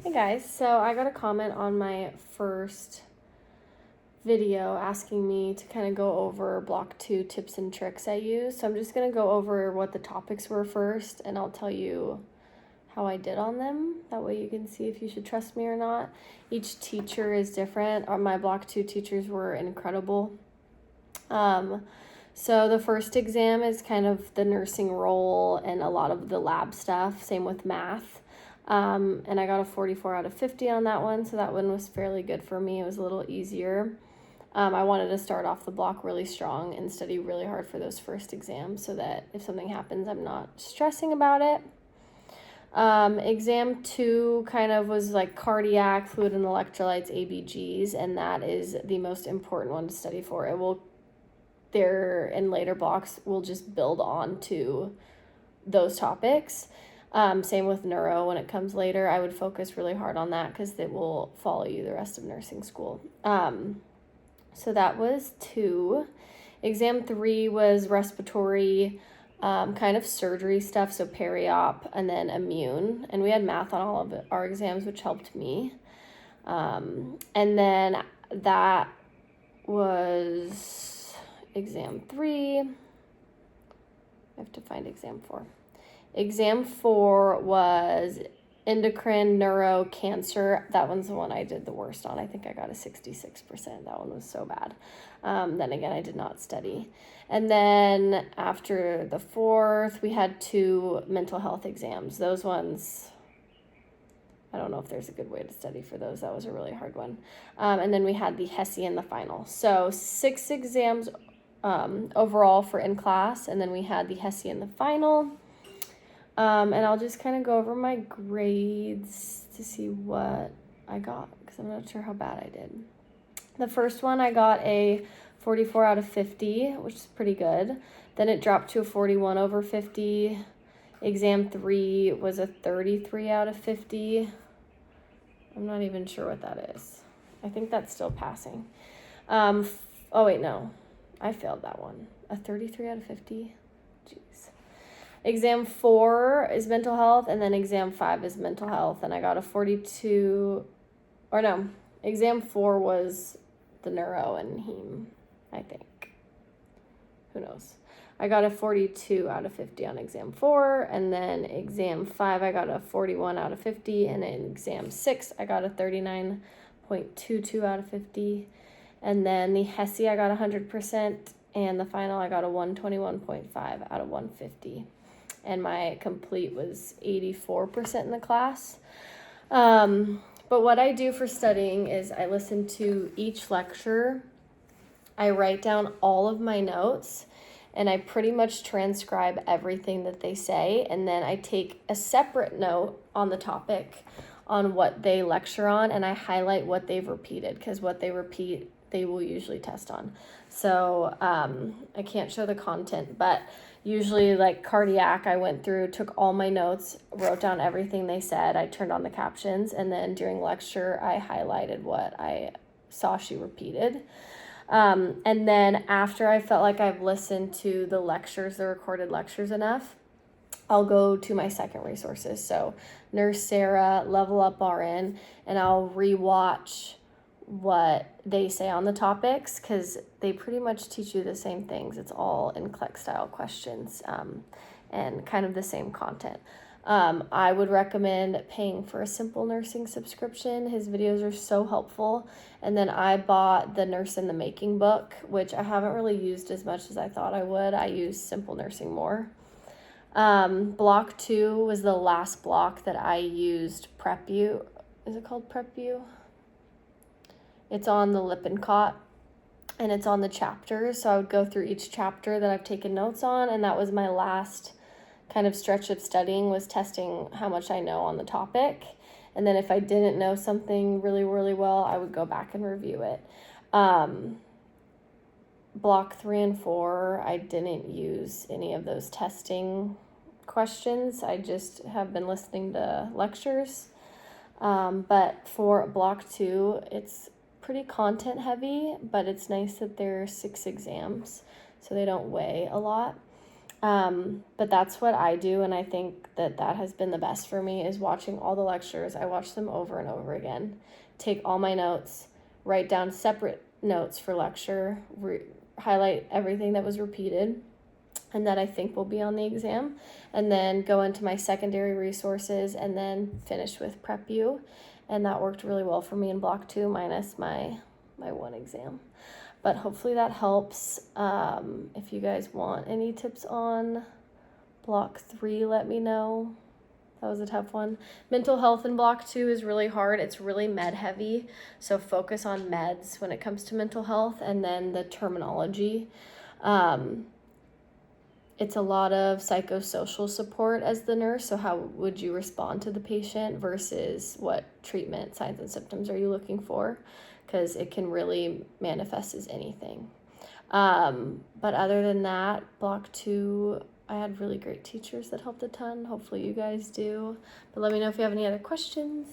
Hey guys, so I got a comment on my first video asking me to kind of go over block 2 tips and tricks I use. So I'm just going to go over what the topics were first and I'll tell you how I did on them. That way you can see if you should trust me or not. Each teacher is different. My block 2 teachers were incredible. So the first exam is kind of the nursing role and a lot of the lab stuff, same with math. And I got a 44 out of 50 on that one, so that one was fairly good for me. It was a little easier. I wanted to start off the block really strong and study really hard for those first exams so that if something happens, I'm not stressing about it. Exam 2 kind of was like cardiac, fluid and electrolytes, ABGs, and that is the most important one to study for. It will, there in later blocks, will just build on to those topics. Same with neuro when it comes later. I would focus really hard on that because it will follow you the rest of nursing school. So that was 2. Exam 3 was respiratory, kind of surgery stuff, so peri-op, and then immune. And we had math on all of our exams, which helped me. And then that was exam 3. I have to find exam 4. Exam 4 was endocrine, neuro, cancer. That one's the one I did the worst on. I think I got a 66%. That one was so bad. Then again, I did not study. And then after the 4th, we had 2 mental health exams. Those ones, I don't know if there's a good way to study for those. That was a really hard one. And then we had the HESI in the final. So 6 exams overall for in class, and then we had the HESI in the final. And I'll just kind of go over my grades to see what I got because I'm not sure how bad I did. The first one I got a 44 out of 50, which is pretty good. Then it dropped to a 41 over 50. Exam 3 was a 33 out of 50. I'm not even sure what that is. I think that's still passing. Oh wait, no. I failed that one. A 33 out of 50? Jeez. Exam 4 is mental health, and then exam 5 is mental health, and I got a 42, or no, exam 4 was the neuro and heme, I think. Who knows? I got a 42 out of 50 on exam 4, and then exam 5 I got a 41 out of 50, and in exam 6 I got a 39.22 out of 50, and then the HESI I got 100%, and the final I got a 121.5 out of 150. And my complete was 84% in the class. But what I do for studying is I listen to each lecture, I write down all of my notes, and I pretty much transcribe everything that they say, and then I take a separate note on the topic on what they lecture on, and I highlight what they've repeated, because what they repeat, they will usually test on. So I can't show the content, but usually like cardiac, I went through, took all my notes, wrote down everything they said, I turned on the captions, and then during lecture, I highlighted what I saw she repeated. And then after I felt like I've listened to the lectures, the recorded lectures enough, I'll go to my second resources. So Nurse Sarah, Level Up RN, and I'll rewatch what they say on the topics because they pretty much teach you the same things. It's all NCLEX style questions and kind of the same content. I would recommend paying for a Simple Nursing subscription. His videos are so helpful. And then I bought the Nurse in the Making book, which I haven't really used as much as I thought I would. I use Simple Nursing more. Block 2 was the last block that I used PrepU. Is it called PrepU? It's on the Lippincott, and it's on the chapters. So I would go through each chapter that I've taken notes on, and that was my last kind of stretch of studying, was testing how much I know on the topic. And then if I didn't know something really, really well, I would go back and review it. Block 3 and 4, I didn't use any of those testing questions. I just have been listening to lectures. But for block 2, it's pretty content heavy, but it's nice that there are 6 exams, so they don't weigh a lot. But that's what I do, and I think that has been the best for me, is watching all the lectures. I watch them over and over again, take all my notes, write down separate notes for lecture, highlight everything that was repeated and that I think will be on the exam, and then go into my secondary resources and then finish with PrepU. And that worked really well for me in block 2 minus my one exam. But hopefully that helps. If you guys want any tips on block 3, let me know. That was a tough one. Mental health in block 2 is really hard. It's really med heavy. So focus on meds when it comes to mental health, and then the terminology. It's a lot of psychosocial support as the nurse. So how would you respond to the patient versus what treatment, signs, and symptoms are you looking for? Because it can really manifest as anything. But other than that, block 2, I had really great teachers that helped a ton. Hopefully you guys do. But let me know if you have any other questions.